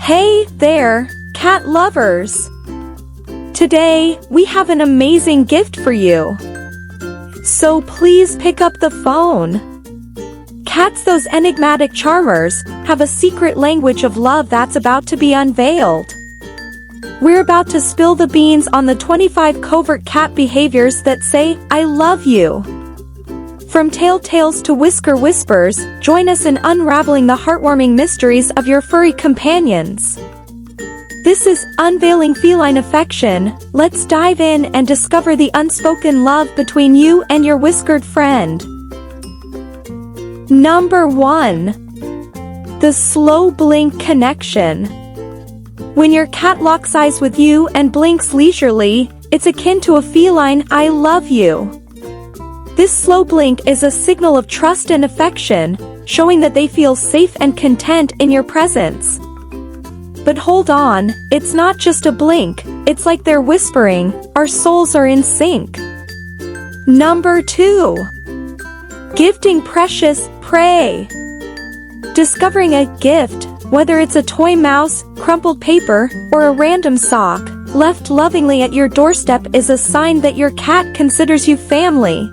Hey there, cat lovers! Today, we have an amazing gift for you. So please pick up the phone. Cats, those enigmatic charmers, have a secret language of love that's about to be unveiled. We're about to spill the beans on the 25 covert cat behaviors that say, "I love you." From telltales to whisker whispers, join us in unraveling the heartwarming mysteries of your furry companions. This is Unveiling Feline Affection. Let's dive in and discover the unspoken love between you and your whiskered friend. Number 1. The slow blink connection. When your cat locks eyes with you and blinks leisurely, it's akin to a feline "I love you." This slow blink is a signal of trust and affection, showing that they feel safe and content in your presence. But hold on, it's not just a blink, it's like they're whispering, "Our souls are in sync." Number 2. Gifting precious prey. Discovering a gift, whether it's a toy mouse, crumpled paper, or a random sock, left lovingly at your doorstep is a sign that your cat considers you family.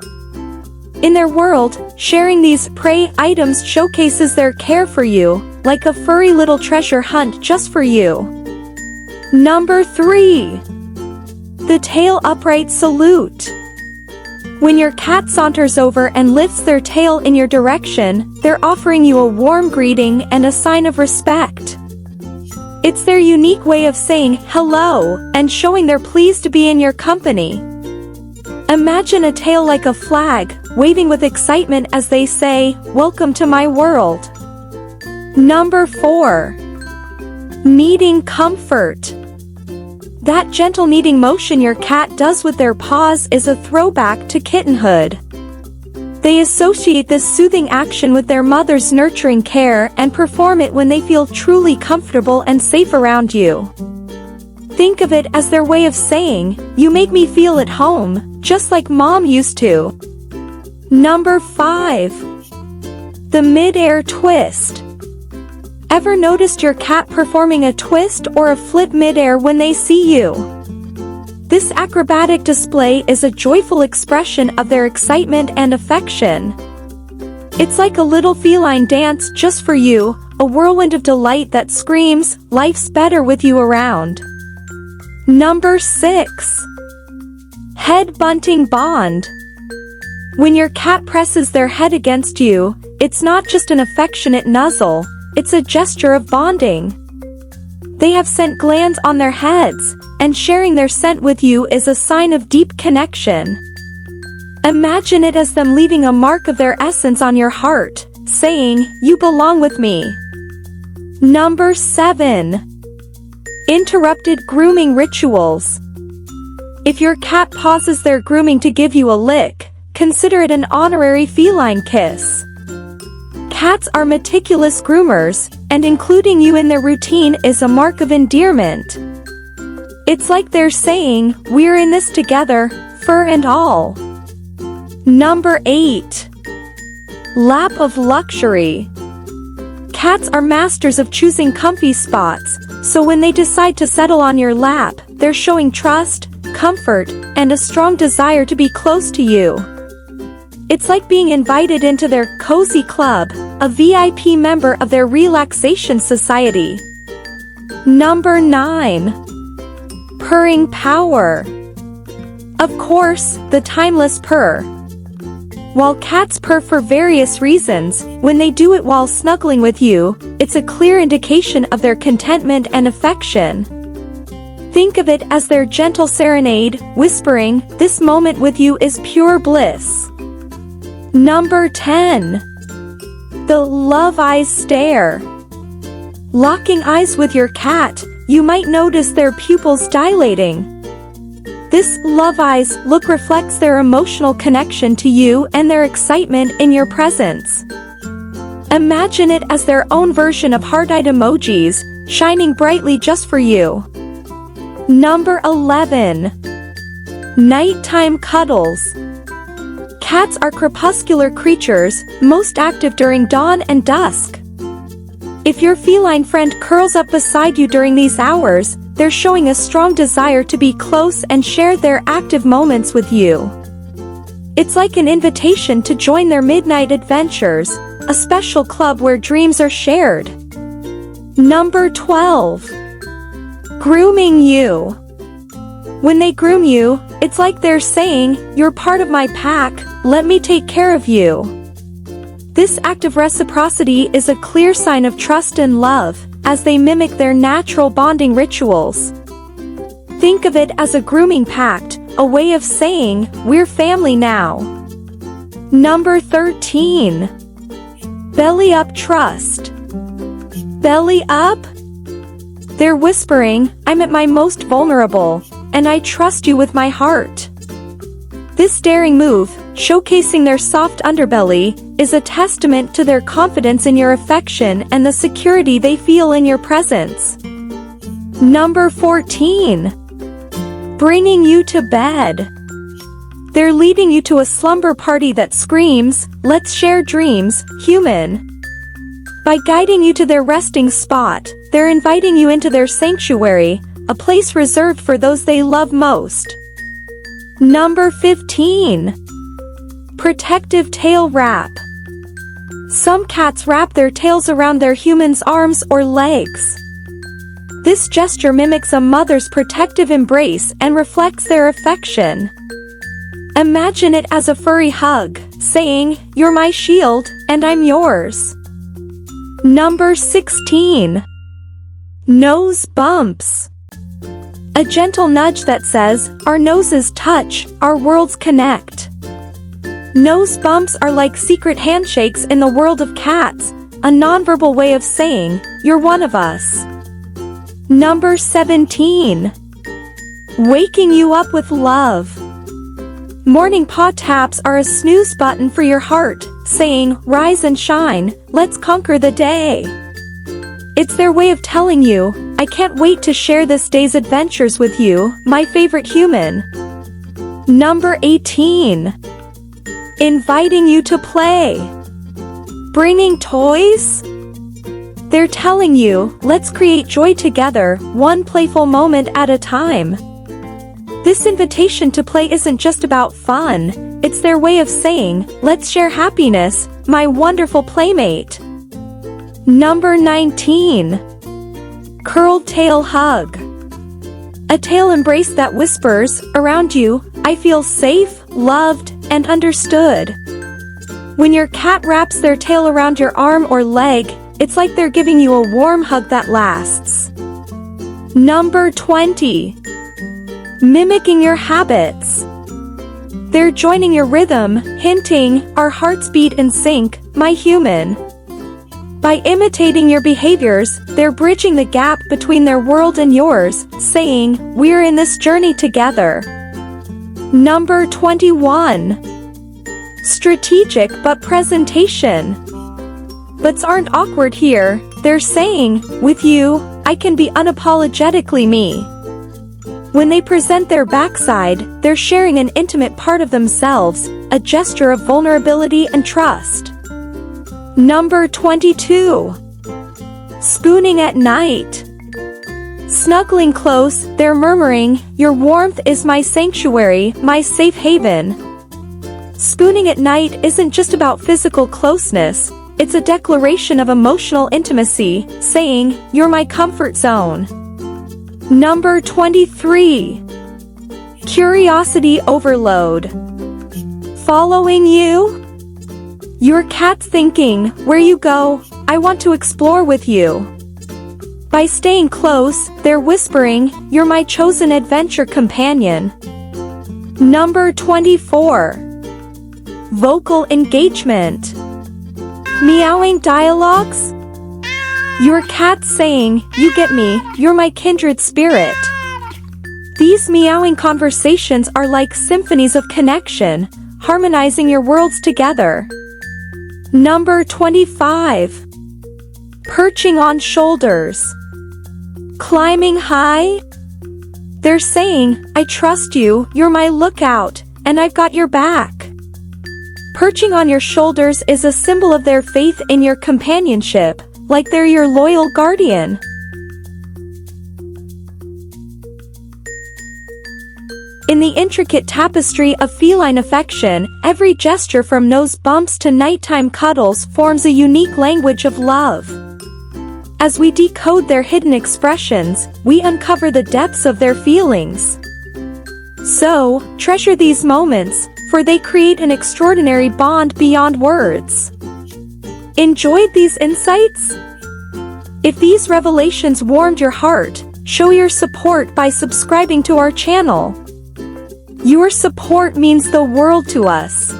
In their world, sharing these prey items showcases their care for you, like a furry little treasure hunt just for you. Number 3. The tail upright salute. When your cat saunters over and lifts their tail in your direction, they're offering you a warm greeting and a sign of respect. It's their unique way of saying hello and showing they're pleased to be in your company. Imagine a tail like a flag, waving with excitement as they say, "Welcome to my world." Number 4. Kneading comfort. That gentle kneading motion your cat does with their paws is a throwback to kittenhood. They associate this soothing action with their mother's nurturing care and perform it when they feel truly comfortable and safe around you. Think of it as their way of saying, "You make me feel at home, just like mom used to." Number 5. The mid-air twist. Ever noticed your cat performing a twist or a flip mid-air when they see you? This acrobatic display is a joyful expression of their excitement and affection. It's like a little feline dance just for you, a whirlwind of delight that screams, "Life's better with you around." Number 6. Head bunting bond. When your cat presses their head against you, it's not just an affectionate nuzzle, it's a gesture of bonding. They have scent glands on their heads, and sharing their scent with you is a sign of deep connection. Imagine it as them leaving a mark of their essence on your heart, saying, "You belong with me." Number 7. Interrupted grooming rituals. If your cat pauses their grooming to give you a lick, consider it an honorary feline kiss. Cats are meticulous groomers, and including you in their routine is a mark of endearment. It's like they're saying, "We're in this together, fur and all." Number 8. Lap of luxury. Cats are masters of choosing comfy spots, so when they decide to settle on your lap, they're showing trust, comfort, and a strong desire to be close to you. It's like being invited into their cozy club, a VIP member of their relaxation society. Number 9. Purring power. Of course, the timeless purr. While cats purr for various reasons, when they do it while snuggling with you, it's a clear indication of their contentment and affection. Think of it as their gentle serenade, whispering, "This moment with you is pure bliss." Number 10. The love eyes stare. Locking eyes with your cat, you might notice their pupils dilating. This love eyes look reflects their emotional connection to you and their excitement in your presence. Imagine it as their own version of heart-eyed emojis, shining brightly just for you. Number 11. Nighttime cuddles. Cats are crepuscular creatures, most active during dawn and dusk. If your feline friend curls up beside you during these hours, they're showing a strong desire to be close and share their active moments with you. It's like an invitation to join their midnight adventures, a special club where dreams are shared. Number 12. Grooming you. When they groom you, it's like they're saying, "You're part of my pack, let me take care of you." This act of reciprocity is a clear sign of trust and love, as they mimic their natural bonding rituals. Think of it as a grooming pact, a way of saying, "We're family now." Number 13. Belly up trust. Belly up? They're whispering, "I'm at my most vulnerable, and I trust you with my heart." This daring move, showcasing their soft underbelly, is a testament to their confidence in your affection and the security they feel in your presence. Number 14. Bringing you to bed. They're leading you to a slumber party that screams, "Let's share dreams, human." By guiding you to their resting spot, they're inviting you into their sanctuary, a place reserved for those they love most. Number 15. Protective tail wrap. Some cats wrap their tails around their human's arms or legs. This gesture mimics a mother's protective embrace and reflects their affection. Imagine it as a furry hug, saying, "You're my shield, and I'm yours." Number 16. Nose bumps. A gentle nudge that says, "Our noses touch, our worlds connect." Nose bumps are like secret handshakes in the world of cats, a nonverbal way of saying, "You're one of us." Number 17. Waking you up with love. Morning paw taps are a snooze button for your heart, saying, "Rise and shine, let's conquer the day." It's their way of telling you, "I can't wait to share this day's adventures with you, my favorite human." Number 18. Inviting you to play. Bringing toys? They're telling you, "Let's create joy together, one playful moment at a time." This invitation to play isn't just about fun, it's their way of saying, "Let's share happiness, my wonderful playmate." Number 19. Curled tail hug. A tail embrace that whispers, around you, "I feel safe, loved, and understood." When your cat wraps their tail around your arm or leg, it's like they're giving you a warm hug that lasts. Number 20. Mimicking your habits. They're joining your rhythm, hinting, "Our hearts beat in sync, my human." By imitating your behaviors, they're bridging the gap between their world and yours, saying, "We're in this journey together." Number 21. Strategic but presentation. Butts aren't awkward here, they're saying, "With you, I can be unapologetically me." When they present their backside, they're sharing an intimate part of themselves, a gesture of vulnerability and trust. Number 22. Spooning at night. Snuggling close, they're murmuring, "Your warmth is my sanctuary, my safe haven." Spooning at night isn't just about physical closeness, it's a declaration of emotional intimacy, saying, "You're my comfort zone." Number 23. Curiosity overload. Following you? Your cat's thinking, "Where you go, I want to explore with you." By staying close, they're whispering, "You're my chosen adventure companion." Number 24. Vocal engagement. Meowing dialogues? Your cat's saying, "You get me, you're my kindred spirit." These meowing conversations are like symphonies of connection, harmonizing your worlds together. Number 25. Perching on shoulders. Climbing high? They're saying, "I trust you, you're my lookout, and I've got your back." Perching on your shoulders is a symbol of their faith in your companionship, like they're your loyal guardian. In the intricate tapestry of feline affection, every gesture from nose bumps to nighttime cuddles forms a unique language of love. As we decode their hidden expressions, we uncover the depths of their feelings. So, treasure these moments, for they create an extraordinary bond beyond words. Enjoyed these insights? If these revelations warmed your heart, show your support by subscribing to our channel. Your support means the world to us.